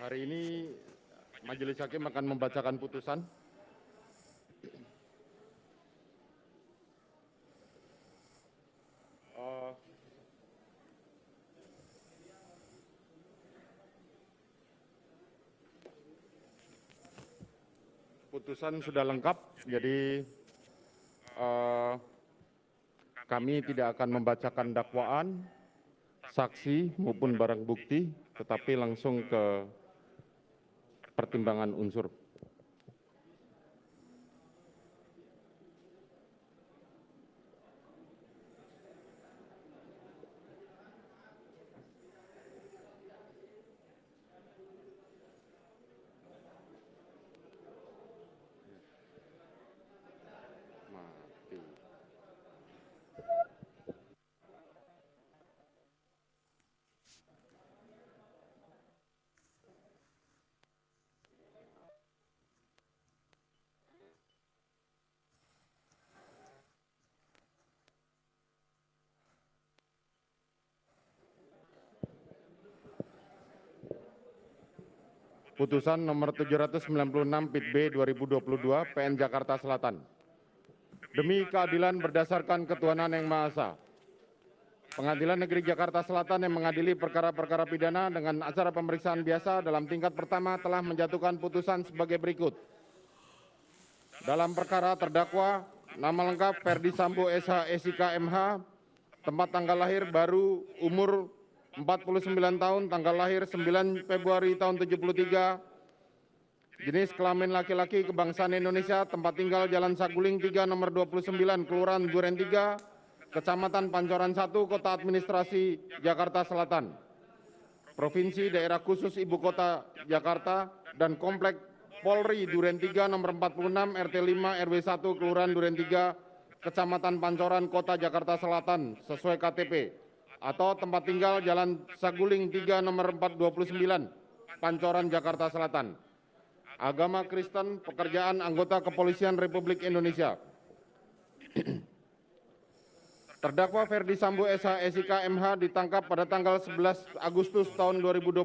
Hari ini Majelis Hakim akan membacakan putusan. Putusan sudah lengkap, jadi kami tidak akan membacakan dakwaan, saksi maupun barang bukti, tetapi langsung ke pertimbangan unsur. Putusan nomor 796 PIT B 2022 PN Jakarta Selatan. Demi keadilan berdasarkan ketuhanan yang Maha Esa, Pengadilan Negeri Jakarta Selatan yang mengadili perkara-perkara pidana dengan acara pemeriksaan biasa dalam tingkat pertama telah menjatuhkan putusan sebagai berikut. Dalam perkara terdakwa, nama lengkap Ferdi Sambo SH SIK MH, tempat tanggal lahir baru, umur 49 tahun, tanggal lahir 9 Februari tahun 73, jenis kelamin laki-laki, kebangsaan Indonesia, tempat tinggal Jalan Saguling 3 nomor 29, Kelurahan Duren 3, Kecamatan Pancoran 1, Kota Administrasi Jakarta Selatan, Provinsi Daerah Khusus Ibu Kota Jakarta, dan Komplek Polri Duren 3 nomor 46, RT 5 RW 1, Kelurahan Duren 3, Kecamatan Pancoran, Kota Jakarta Selatan, sesuai KTP, atau tempat tinggal Jalan Saguling 3 nomor 429, Pancoran, Jakarta Selatan. Agama Kristen, pekerjaan anggota Kepolisian Republik Indonesia. Terdakwa Ferdi Sambo SH SIK MH ditangkap pada tanggal 11 Agustus tahun 2022.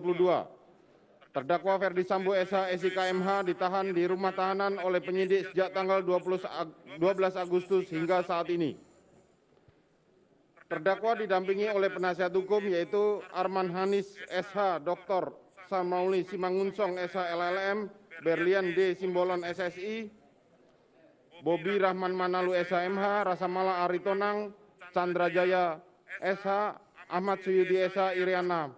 Terdakwa Ferdi Sambo SH SIK MH ditahan di rumah tahanan oleh penyidik sejak tanggal 12 Agustus hingga saat ini. Terdakwa didampingi oleh penasihat hukum yaitu Arman Hanis SH, Dr. Samauli Simangunsong SH LLM, Berlian D. Simbolon SSI, Bobi Rahman Manalu SH MH, Rasamala Aritonang, Chandra Jaya SH, Ahmad Suyudi SH, Iriana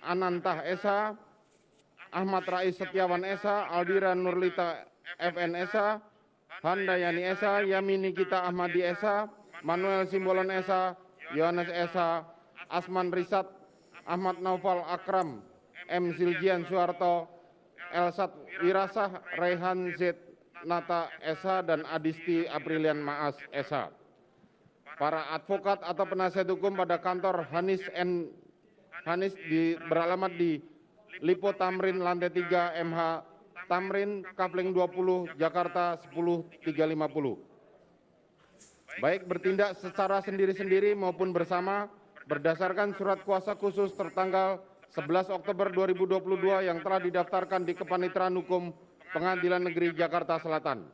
Anantah SH, Ahmad Rais Setiawan SH, Aldira Nurlita FN SH, Handayani SH, Yamini Kita Ahmadi SH, Manuel Simbolon SH, Yohanes SH, Asman Risat, Ahmad Naufal Akram, M. Ziljian Suharto, Elsat Wirasah, Rehan Z. Nata SH, dan Adisti Aprilian Maas SH. Para advokat atau penasihat hukum pada kantor Hanis beralamat di Lipo Tamrin lantai 3 MH Tamrin Kafling 20 Jakarta 10350. Baik bertindak secara sendiri-sendiri maupun bersama berdasarkan surat kuasa khusus tertanggal 11 Oktober 2022 yang telah didaftarkan di Kepanitiaan Hukum Pengadilan Negeri Jakarta Selatan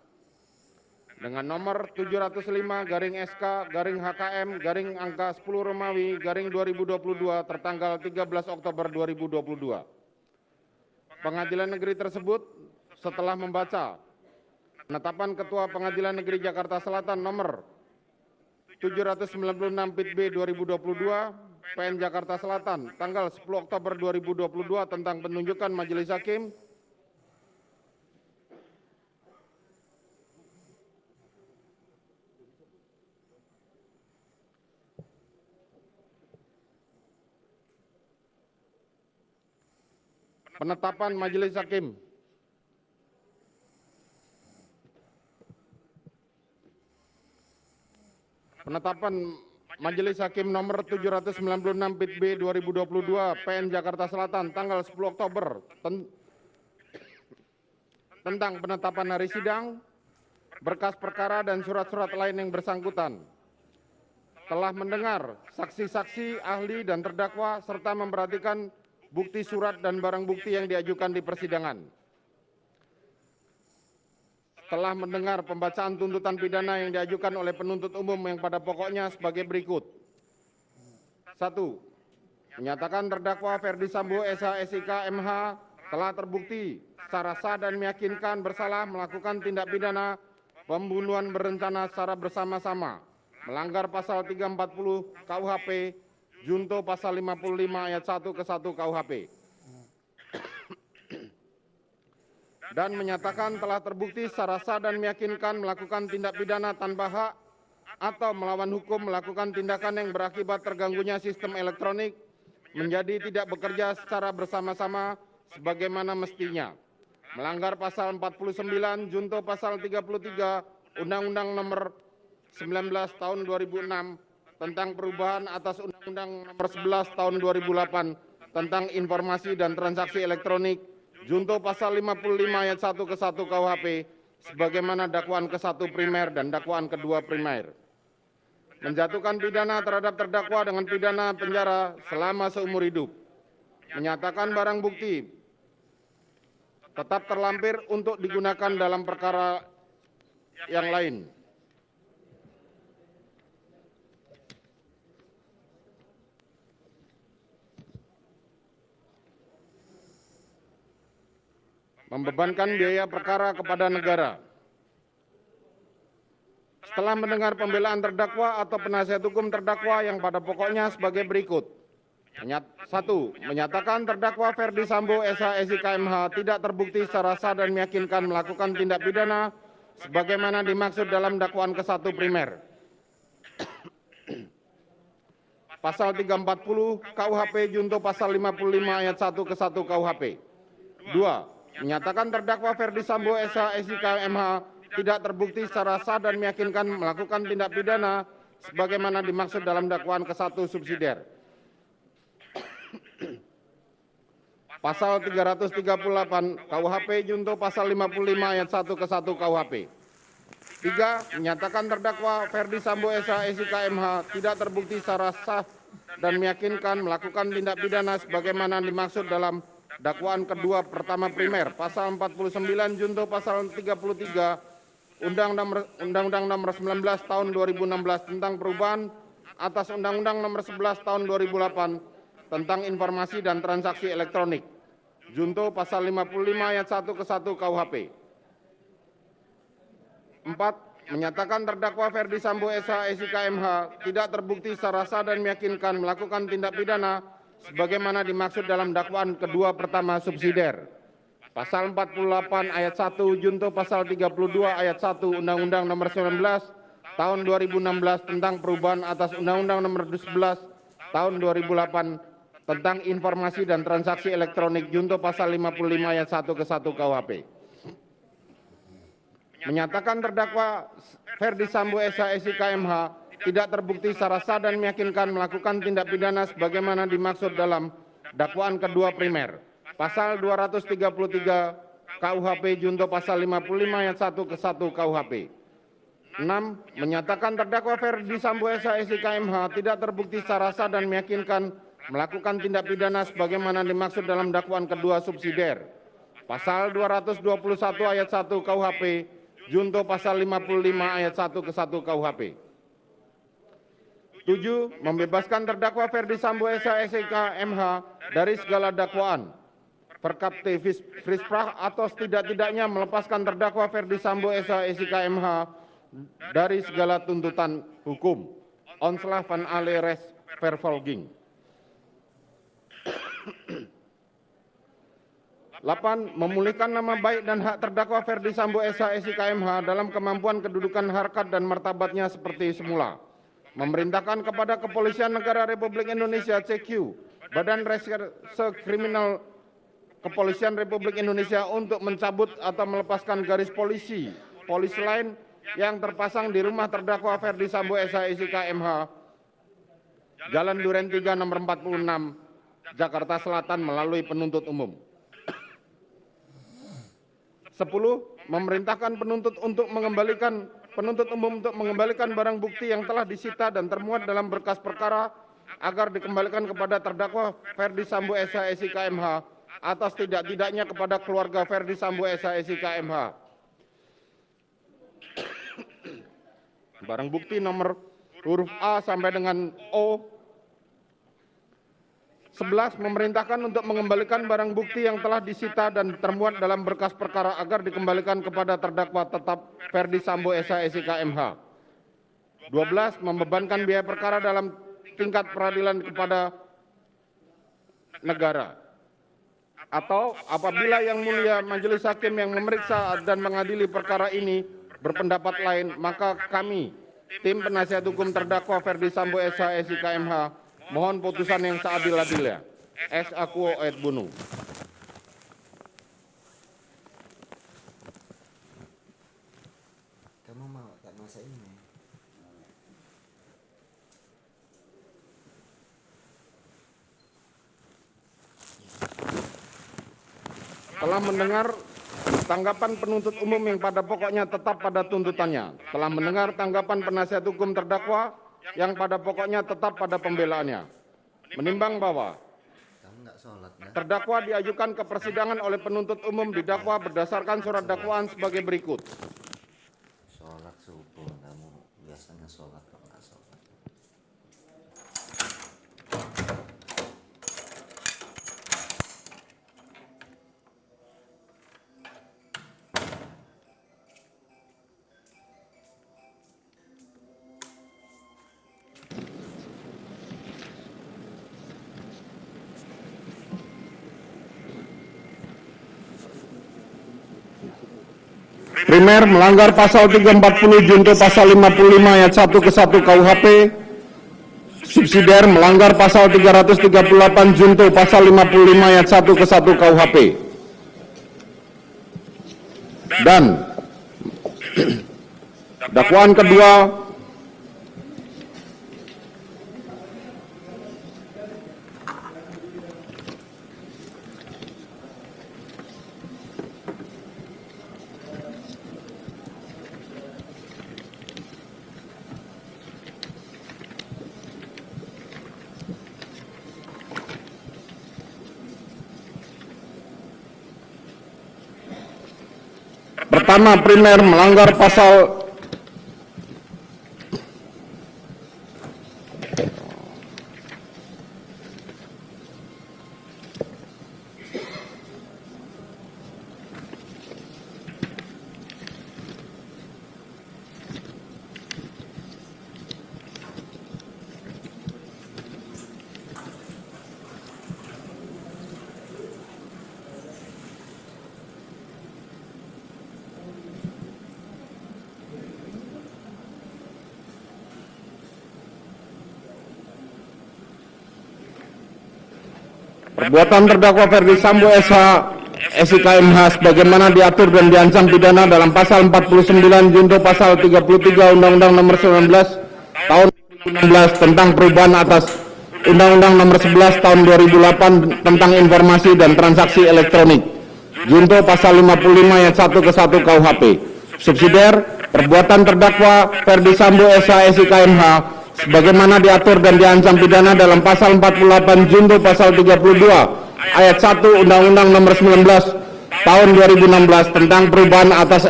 dengan nomor 705-SK-HKM-angka 10 Romawi-2022 tertanggal 13 Oktober 2022. Pengadilan negeri tersebut setelah membaca penetapan Ketua Pengadilan Negeri Jakarta Selatan nomor 796 PIT B 2022 PN Jakarta Selatan tanggal 10 Oktober 2022 tentang penunjukan Majelis Hakim penetapan Majelis Hakim. Penetapan Majelis Hakim nomor 796 PIT B 2022 PN Jakarta Selatan tanggal 10 Oktober tentang penetapan hari sidang, berkas perkara dan surat-surat lain yang bersangkutan. Telah mendengar saksi-saksi, ahli dan terdakwa serta memperhatikan bukti surat dan barang bukti yang diajukan di persidangan. Setelah mendengar pembacaan tuntutan pidana yang diajukan oleh penuntut umum yang pada pokoknya sebagai berikut. 1. Menyatakan terdakwa Ferdi Sambo SH MH telah terbukti secara sah dan meyakinkan bersalah melakukan tindak pidana pembunuhan berencana secara bersama-sama, melanggar pasal 340 KUHP, junto pasal 55 ayat 1 ke 1 KUHP. Dan menyatakan telah terbukti secara sah dan meyakinkan melakukan tindak pidana tanpa hak atau melawan hukum, melakukan tindakan yang berakibat terganggunya sistem elektronik menjadi tidak bekerja secara bersama-sama sebagaimana mestinya, melanggar pasal 49 junto pasal 33 Undang-Undang Nomor 19 Tahun 2006 tentang perubahan atas Undang-Undang Nomor 11 Tahun 2008 tentang informasi dan transaksi elektronik, junto pasal 55 ayat 1 ke 1 KUHP sebagaimana dakwaan ke-1 primer dan dakwaan kedua primer. Menjatuhkan pidana terhadap terdakwa dengan pidana penjara selama seumur hidup. Menyatakan barang bukti tetap terlampir untuk digunakan dalam perkara yang lain. Membebankan biaya perkara kepada negara. Setelah mendengar pembelaan terdakwa atau penasihat hukum terdakwa yang pada pokoknya sebagai berikut. 1. Menyatakan terdakwa Ferdi Sambo SH MH tidak terbukti secara sah dan meyakinkan melakukan tindak pidana sebagaimana dimaksud dalam dakwaan ke-1 primer. Pasal 340 KUHP junto pasal 55 ayat 1 ke 1 KUHP. 2. Menyatakan terdakwa Ferdi Sambo SH MH tidak terbukti secara sah dan meyakinkan melakukan tindak pidana sebagaimana dimaksud dalam dakwaan ke-1 subsidiar. Pasal 338 KUHP junto pasal 55 ayat 1 ke 1 KUHP. 3. Menyatakan terdakwa Ferdi Sambo SH MH tidak terbukti secara sah dan meyakinkan melakukan tindak pidana sebagaimana dimaksud dalam dakwaan kedua pertama primer, pasal 49 junto pasal 33 Undang-Undang Nomor 19 Tahun 2016 tentang perubahan atas Undang-Undang Nomor 11 Tahun 2008 tentang informasi dan transaksi elektronik, junto pasal 55 ayat 1 ke 1 KUHP. 4. Menyatakan terdakwa Ferdi Sambo SH MH tidak terbukti secara sah dan meyakinkan melakukan tindak pidana sebagaimana dimaksud dalam dakwaan kedua pertama subsidiar. Pasal 48 ayat 1 junto pasal 32 ayat 1 Undang-Undang Nomor 19 Tahun 2016 tentang perubahan atas Undang-Undang Nomor 11 Tahun 2008 tentang informasi dan transaksi elektronik junto pasal 55 ayat 1 ke 1 KUHP. Menyatakan terdakwa Ferdi Sambo SH MH tidak terbukti secara sah dan meyakinkan melakukan tindak pidana sebagaimana dimaksud dalam dakwaan kedua primer. Pasal 233 KUHP junto pasal 55 ayat 1 ke 1 KUHP. 6. Menyatakan terdakwa Ferdi Sambo SH MH tidak terbukti secara sah dan meyakinkan melakukan tindak pidana sebagaimana dimaksud dalam dakwaan kedua subsidiar. Pasal 221 ayat 1 KUHP junto pasal 55 ayat 1 ke 1 KUHP. 7. Membebaskan terdakwa Ferdi Sambo SH MH dari segala dakwaan, perkapte frisprach atau setidak-tidaknya melepaskan terdakwa Ferdi Sambo SH MH dari segala tuntutan hukum. Onslaught van alle rechtsvervolging. 8. Memulihkan nama baik dan hak terdakwa Ferdi Sambo SH MH dalam kemampuan kedudukan harkat dan martabatnya seperti semula. Memerintahkan kepada Kepolisian Negara Republik Indonesia CQ, Badan Reserse Kriminal Kepolisian Republik Indonesia untuk mencabut atau melepaskan garis polisi lain yang terpasang di rumah terdakwa Ferdi Sambo SH MH, Jalan Duren 3 nomor 46, Jakarta Selatan melalui penuntut umum. 10. Memerintahkan penuntut umum untuk mengembalikan barang bukti yang telah disita dan termuat dalam berkas perkara agar dikembalikan kepada terdakwa Ferdi Sambo SH SIK MH atas tidak-tidaknya kepada keluarga Ferdi Sambo SH SIK MH. Barang bukti nomor huruf A sampai dengan O. 11. Memerintahkan untuk mengembalikan barang bukti yang telah disita dan termuat dalam berkas perkara agar dikembalikan kepada terdakwa tetap Ferdi Sambo SH SIK MH. 12. Membebankan biaya perkara dalam tingkat peradilan kepada negara. Atau apabila Yang Mulia Majelis Hakim yang memeriksa dan mengadili perkara ini berpendapat lain, maka kami, tim penasihat hukum terdakwa Ferdi Sambo SH SIK MH, mohon putusan yang seadil-adilnya. Ex aequo et bono. Kamu mau tak masa ini? Telah mendengar tanggapan penuntut umum yang pada pokoknya tetap pada tuntutannya. Telah mendengar tanggapan penasihat hukum terdakwa yang pada pokoknya tetap pada pembelaannya. Menimbang bahwa terdakwa diajukan ke persidangan oleh penuntut umum didakwa berdasarkan surat dakwaan sebagai berikut. Sholat subuh, kamu biasanya sholat kok nggak sholat? Primer, melanggar pasal 340 junto pasal 55 ayat 1 ke 1 KUHP. Subsidiar, melanggar pasal 338 junto pasal 55 ayat 1 ke 1 KUHP. Dan dakwaan kedua pertama, primer melanggar pasal perbuatan terdakwa Ferdi Sambo SH SIK MH sebagaimana diatur dan diancam pidana dalam pasal 49 junto pasal 33 Undang-Undang Nomor 19 Tahun 2016 tentang perubahan atas Undang-Undang Nomor 11 Tahun 2008 tentang informasi dan transaksi elektronik junto pasal 55 ayat 1 ke 1 KUHP. Subsidiar, perbuatan terdakwa Ferdi Sambo SH SIK MH sebagaimana diatur dan diancam pidana dalam pasal 48 junto pasal 32 ayat 1 Undang-Undang Nomor 19 Tahun 2016 tentang perubahan atas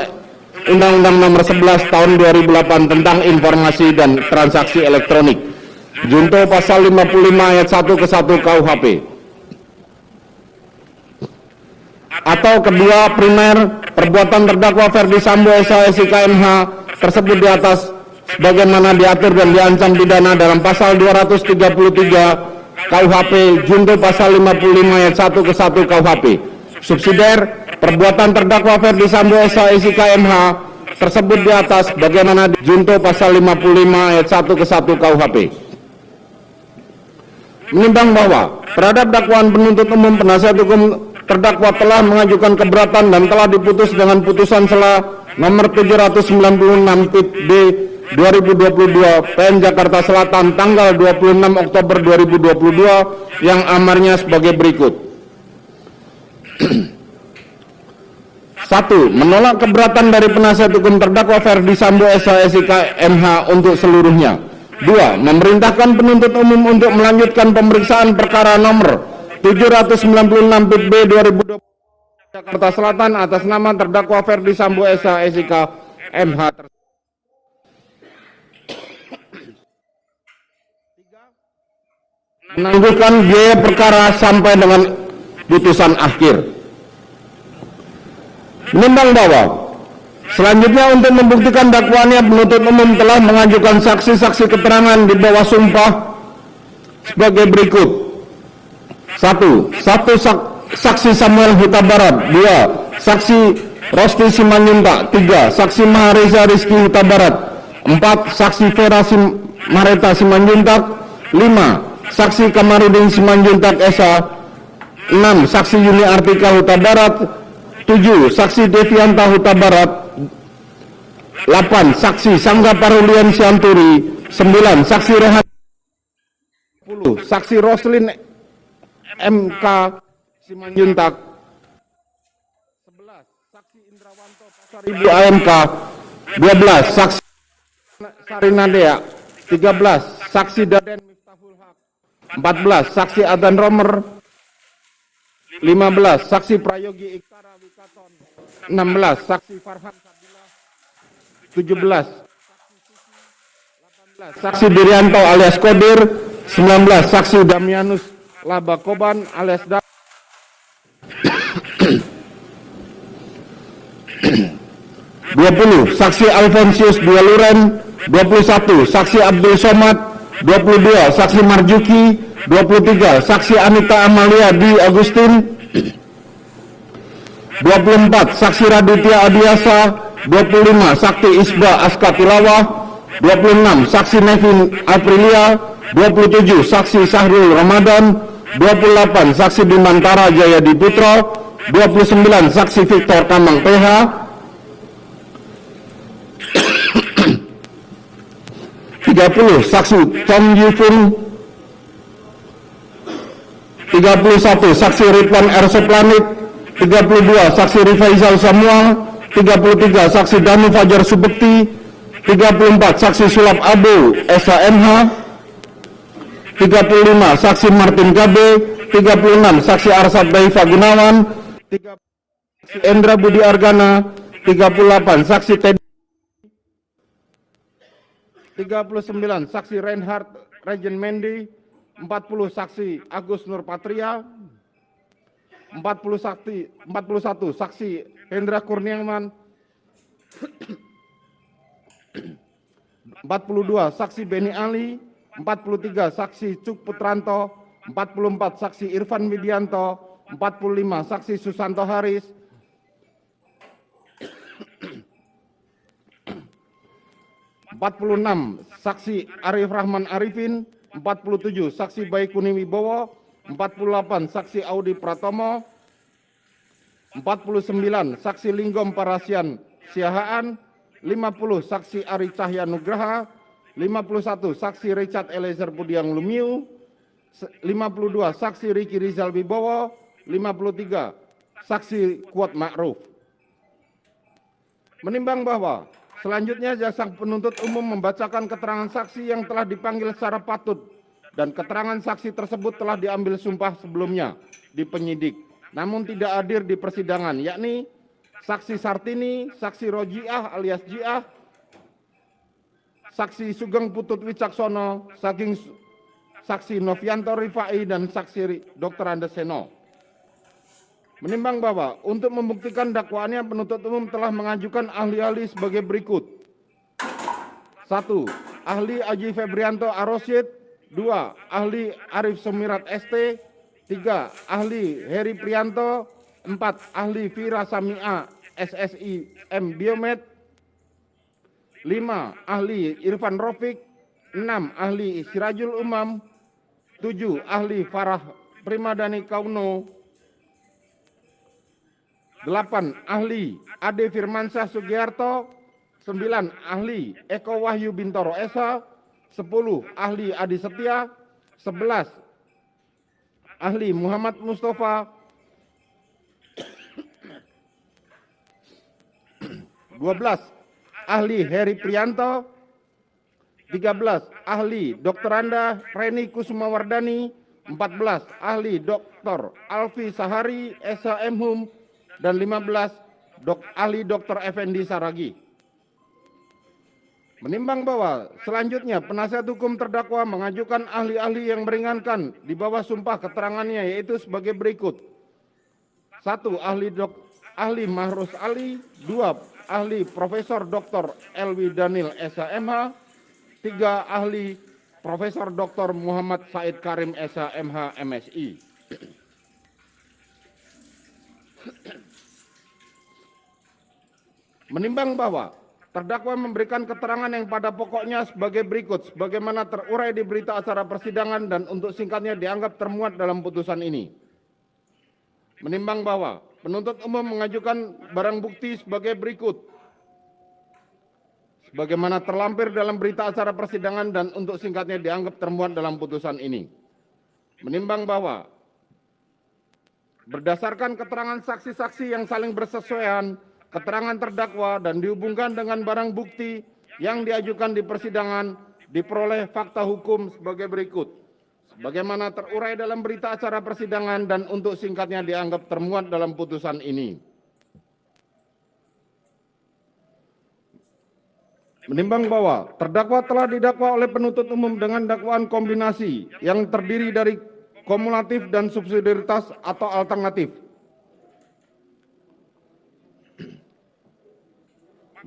Undang-Undang Nomor 11 Tahun 2008 tentang informasi dan transaksi elektronik junto pasal 55 ayat 1 ke 1 KUHP. Atau kedua, primer, perbuatan terdakwa Ferdi Sambo SH SIK MH tersebut di atas sebagaimana diatur dan diancam pidana dalam pasal 233 KUHP junto pasal 55 ayat 1 ke 1 KUHP. Subsidiar, perbuatan terdakwa Ferdi Sambo SH SIK MH tersebut di atas bagaimana junto pasal 55 ayat 1 ke 1 KUHP. Menimbang bahwa terhadap dakwaan penuntut umum penasihat hukum terdakwa telah mengajukan keberatan dan telah diputus dengan putusan sela nomor 796 PIT B 2022 PN Jakarta Selatan tanggal 26 Oktober 2022 yang amarnya sebagai berikut. 1. Menolak keberatan dari penasihat hukum terdakwa Ferdi Sambo SH SIK MH untuk seluruhnya. 2. Memerintahkan penuntut umum untuk melanjutkan pemeriksaan perkara nomor 796 PIT B 2020 Jakarta Selatan atas nama terdakwa Ferdi Sambo SH MH. Menangguhkan biaya perkara sampai dengan putusan akhir. Menimbang bahwa selanjutnya untuk membuktikan dakwaannya penuntut umum telah mengajukan saksi-saksi keterangan di bawah sumpah sebagai berikut. 1. Saksi Samuel Huta Barat. 2. Saksi Rosti Simanjuntak. 3. Saksi Mahareza Rizky Huta Barat. 4. Saksi Vera Mareta Simanjuntak. 5. Saksi Kamarudin Simanjuntak Esa. 6. Saksi Yuni Artika Huta Barat. 7. Saksi Devianta Huta Barat. 8. Saksi Sangga Parulian Sianturi. 9. Saksi Rehan. 10. Saksi Roslin MK Simanjuntak. 11. Saksi Indrawanto Pasar Ibu AMK. 12. Saksi Sarina Dea. 13. Saksi Daden Miftahul Haq. 14. Saksi Adan Romer. 15. Saksi Prayogi Iktara Wikaton. 16. Saksi Farhan Sabila. 17. Saksi Dirianto alias Kodir. 19. Saksi Damianus Labakoban alias 20. Saksi Alfonsius Dualuren. 21. Saksi Abdul Somad. 22. Saksi Marjuki. 23. Saksi Anita Amalia Di Agustin. 24. Saksi Raditya Adiasa. 25. Saksi Isba Aska Tilawah. 26. Saksi Nevin Aprilia. 27. Saksi Sahrul Ramadan. 28. Saksi Bimantara Jayadi Putro. 29. Saksi Victor Kamang PH. 30. Saksi Chong Yufung. 31. Saksi Ridwan R. Soplanit. 32. Saksi Rifaizal Samuel. 33. Saksi Danu Fajar Subekti. 34. Saksi Sulap Abu SHMH. 35. Saksi Martin KB. 36. Saksi Arsad Daifa Gunawan. 30. Saksi Endra Budi Argana. 38. Saksi Teddy. 39. Saksi Reinhard Regen Mendi. 40. Saksi Agus Nurpatria. 41. Saksi Hendra Kurniawan. 42. Saksi Beni Ali. 43. Saksi Cuk Putranto. 44. Saksi Irfan Widianto. 45. Saksi Susanto Haris. 46. Saksi Arif Rahman Arifin. 47. Saksi Baikuni Wibowo. 48. Saksi Audi Pratomo. 49. Saksi Linggom Parasian Siahaan. 50. Saksi Ari Cahya Nugraha. 51. Saksi Richard Eliezer Pudiang Lumiu. 52. Saksi Riki Rizal Wibowo. 53. Saksi Kuat Ma'ruf. Menimbang bahwa selanjutnya jaksa penuntut umum membacakan keterangan saksi yang telah dipanggil secara patut dan keterangan saksi tersebut telah diambil sumpah sebelumnya di penyidik namun tidak hadir di persidangan, yakni saksi Sartini, saksi Rojiah alias Jiah, saksi Sugeng Putut Wicaksono, saksi Novianto Rifai, dan saksi Dr. Andes Seno. Menimbang bahwa untuk membuktikan dakwaannya penuntut umum telah mengajukan ahli-ahli sebagai berikut. 1. Ahli Aji Febrianto Arosyid. 2. Ahli Arif Sumirat ST. 3. Ahli Heri Prianto. 4. Ahli Vira Samia SSI M Biomed. 5. Ahli Irfan Rofik. 6. Ahli Sirajul Umam. 7. Ahli Farah Primadani Kauno. 8. Ahli Ade Firmansyah Sugiarto. 9. Ahli Eko Wahyu Bintoro Esa. 10. Ahli Adi Setia. 11. Ahli Muhammad Mustafa. 12. Ahli Heri Prianto. 13. Ahli Dr. Anda Reni Kusumawardani. 14. Ahli Dr. Alfi Sahari SHM dan 15. Ahli Dr. Effendi Saragi. Menimbang bahwa selanjutnya penasihat hukum terdakwa mengajukan ahli-ahli yang meringankan di bawah sumpah keterangannya, yaitu sebagai berikut. 1. Ahli Mahrus Ali. 2. Ahli Profesor Dr. Elwi Daniel SHMH. 3. Ahli Profesor Dr. Muhammad Said Karim SHMH MSI. Menimbang bahwa terdakwa memberikan keterangan yang pada pokoknya sebagai berikut, sebagaimana terurai di berita acara persidangan dan untuk singkatnya dianggap termuat dalam putusan ini. Menimbang bahwa penuntut umum mengajukan barang bukti sebagai berikut, sebagaimana terlampir dalam berita acara persidangan dan untuk singkatnya dianggap termuat dalam putusan ini. Menimbang bahwa berdasarkan keterangan saksi-saksi yang saling bersesuaian, keterangan terdakwa dan dihubungkan dengan barang bukti yang diajukan di persidangan, diperoleh fakta hukum sebagai berikut, sebagaimana terurai dalam berita acara persidangan dan untuk singkatnya dianggap termuat dalam putusan ini. Menimbang bahwa terdakwa telah didakwa oleh penuntut umum dengan dakwaan kombinasi yang terdiri dari kumulatif dan subsidiaritas atau alternatif,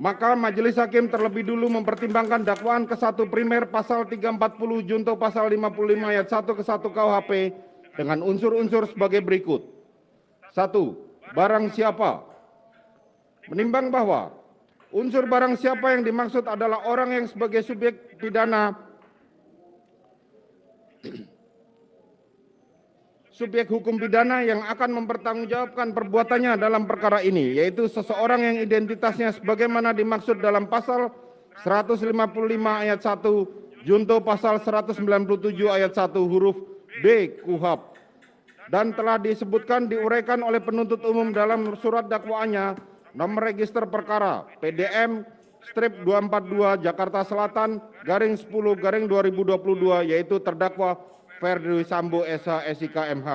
maka majelis hakim terlebih dulu mempertimbangkan dakwaan ke-1 primer pasal 340 junto pasal 55 ayat 1 ke 1 KUHP dengan unsur-unsur sebagai berikut. 1. Barang siapa. Menimbang bahwa unsur barang siapa yang dimaksud adalah orang yang sebagai subjek pidana, subjek hukum pidana yang akan mempertanggungjawabkan perbuatannya dalam perkara ini, yaitu seseorang yang identitasnya sebagaimana dimaksud dalam pasal 155 ayat 1 junto pasal 197 ayat 1 huruf B KUHP dan telah disebutkan diuraikan oleh penuntut umum dalam surat dakwaannya nomor register perkara PDM strip 242 Jakarta Selatan garing 10 garing 2022, yaitu terdakwa Ferdi Sambo SH SIK MH.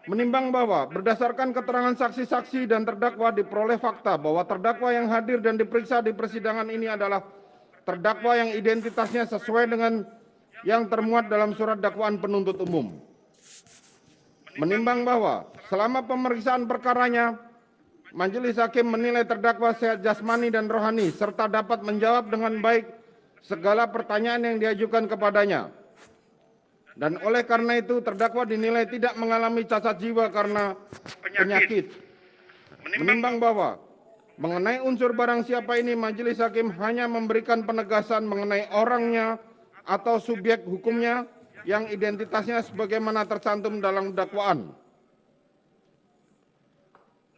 Menimbang bahwa berdasarkan keterangan saksi-saksi dan terdakwa diperoleh fakta bahwa terdakwa yang hadir dan diperiksa di persidangan ini adalah terdakwa yang identitasnya sesuai dengan yang termuat dalam surat dakwaan penuntut umum. Menimbang bahwa selama pemeriksaan perkaranya, majelis hakim menilai terdakwa sehat jasmani dan rohani serta dapat menjawab dengan baik segala pertanyaan yang diajukan kepadanya. Dan oleh karena itu terdakwa dinilai tidak mengalami cacat jiwa karena penyakit. Menimbang bahwa mengenai unsur barang siapa ini, majelis hakim hanya memberikan penegasan mengenai orangnya atau subjek hukumnya yang identitasnya sebagaimana tercantum dalam dakwaan.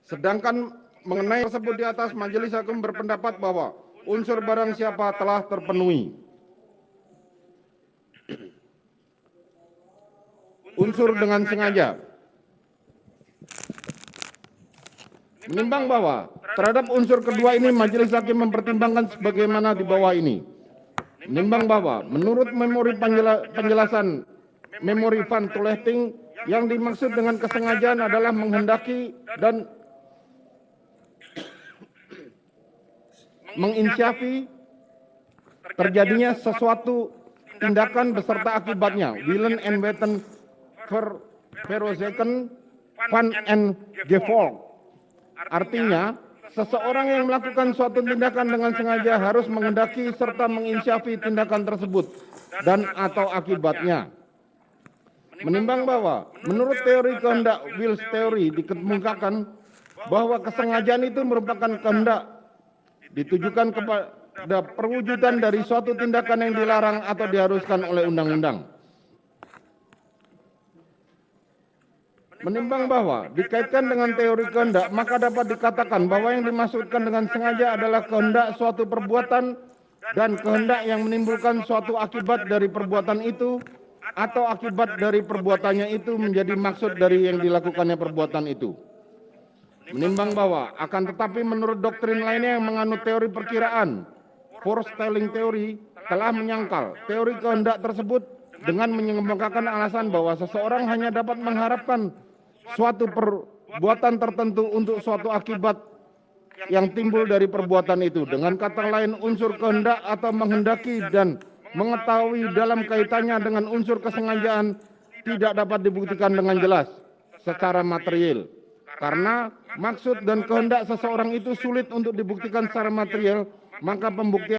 Sedangkan mengenai tersebut di atas, majelis hakim berpendapat bahwa unsur barang siapa telah terpenuhi. Unsur dengan sengaja. Menimbang bahwa terhadap unsur kedua ini majelis hakim mempertimbangkan sebagaimana di bawah ini. Menimbang bahwa menurut memori penjelasan memori Van Tulechting, yang dimaksud dengan kesengajaan adalah menghendaki dan menginisiasi terjadinya sesuatu tindakan beserta akibatnya, willen en weten veroorzaken van en gevolg. Artinya, seseorang yang melakukan suatu tindakan dengan sengaja harus menghendaki serta menginisiasi tindakan tersebut dan atau akibatnya. Menimbang bahwa menurut teori kehendak Wills teori dikemukakan bahwa kesengajaan itu merupakan kehendak ditujukan kepada perwujudan dari suatu tindakan yang dilarang atau diharuskan oleh undang-undang. Menimbang bahwa dikaitkan dengan teori kehendak, maka dapat dikatakan bahwa yang dimaksudkan dengan sengaja adalah kehendak suatu perbuatan dan kehendak yang menimbulkan suatu akibat dari perbuatan itu atau akibat dari perbuatannya itu menjadi maksud dari yang dilakukannya perbuatan itu. Menimbang bahwa akan tetapi menurut doktrin lainnya yang menganut teori perkiraan, foretelling theory telah menyangkal teori kehendak tersebut dengan mengemukakan alasan bahwa seseorang hanya dapat mengharapkan suatu perbuatan tertentu untuk suatu akibat yang timbul dari perbuatan itu. Dengan kata lain, unsur kehendak atau menghendaki dan mengetahui dalam kaitannya dengan unsur kesengajaan tidak dapat dibuktikan dengan jelas secara material. Karena maksud dan kehendak seseorang itu sulit untuk dibuktikan secara material, maka pembuktian